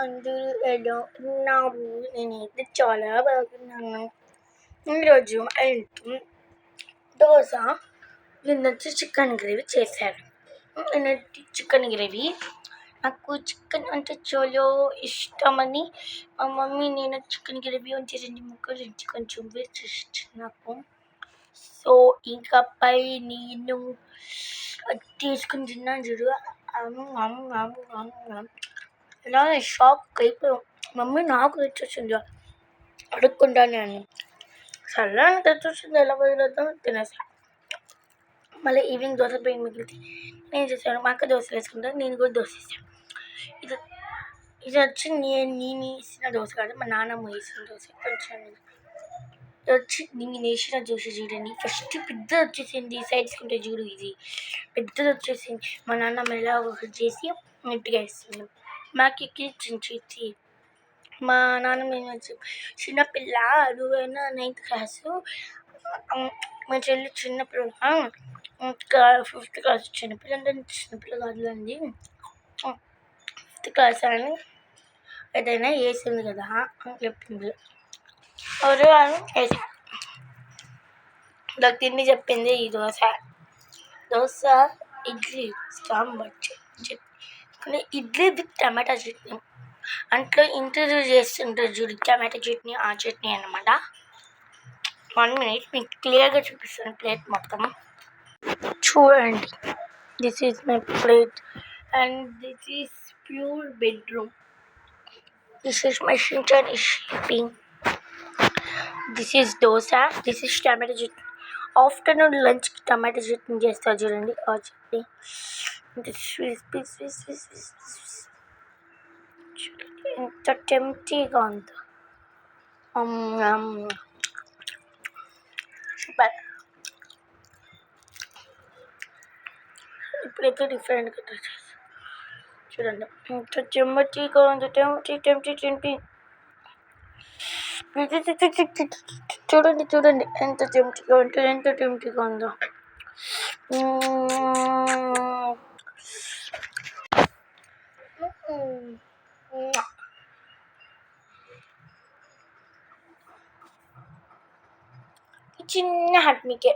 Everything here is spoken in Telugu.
అందరూ ఎలా ఉన్నారు? నేనైతే చాలా బాగున్నాను. ఈరోజు మా ఇంట్లో దోశ, నిన్నొచ్చి చికెన్ గ్రేవీ చేశారు. నిన్నటి చికెన్ గ్రేవీ నాకు చికెన్ అంటే చాలా ఇష్టమని మా మమ్మీ నేను చికెన్ గ్రేవీ ఉంచి 2 ముక్కలు ఉంచి కొంచెం వేస్ట్ చేసిచ్చింది నాకు. సో ఇంకా పై నేను అది తీసుకుని తిన్నాను చూడు, ఇలా షాక్ అయిపోయాం. మమ్మీ నాకు తెచ్చొచ్చింది అడుక్కుంటానే అని. సరే అని తెచ్చొచ్చింది, ఎలా వదిలేద్దాం తినేసాను. మళ్ళీ ఈవినింగ్ దోశ పిండి మిగిలితే నేను చేశాను, మా అక్క దోశలు వేసుకుంటాను, నేను కూడా దోశ వేసాను. ఇది వచ్చి నేను వేసిన దోశ కాదు, మా నాన్నమ్మ వేసిన దోశ. కొంచెం ఇది వచ్చి నేను వేసిన దోశ చూడండి, ఫస్ట్ పెద్దది వచ్చేసింది, సైడ్స్కి ఉంటే చూడు ఇది పెద్దది వచ్చేసింది. మా నాన్నమ్మ ఎలా ఒకటి చేసి నీట్గా వేస్తుంది. మాకు ఎక్కించి మా నాన్నమ్మ ఏమొచ్చి, చిన్నపిల్ల నువ్వైనా 9th క్లాసు, మా చెల్లి చిన్నపిల్ల, ఇంకా 5th క్లాస్ చిన్నపిల్ల అంటే చిన్నపిల్ల కాదులండి, 5th క్లాస్ అని ఏదైనా వేసింది కదా అని చెప్పింది. ఎవరు అని వేసి నాకు తిండి చెప్పింది. ఈ దోశ ఇడ్లీ సాంబార్ చట్నీ, ఇడ్లీ విత్ టమాటా చట్నీ. ఇంట్లో చేస్తుంటారు చూడు టమాటా చట్నీ, ఆ చట్నీ అన్నమాట. 1 minute మీకు క్లియర్గా చూపిస్తాను ప్లేట్ మొత్తం చూడండి. This is my plate and this is pure bedroom. This is my Shinchan is sleeping. This is dosa. This is tomato chutney. Afternoon lunch ki tomato chutney chesta chudandi. Aa chutney. This is ఎంత టెంప్టీగా ఉందో. సూపర్. ఇప్పుడైతే డిఫరెంట్గా ట్రై చేస్తాను చూడండి. ఎంత టెంప్టీగా ఉందో, టెంప్టీ. చూడండి ఎంత టెంప్టీగా ఉంటుంది, ఎంత టెంప్టీగా ఉందో. చిన్న హాట్ మీకే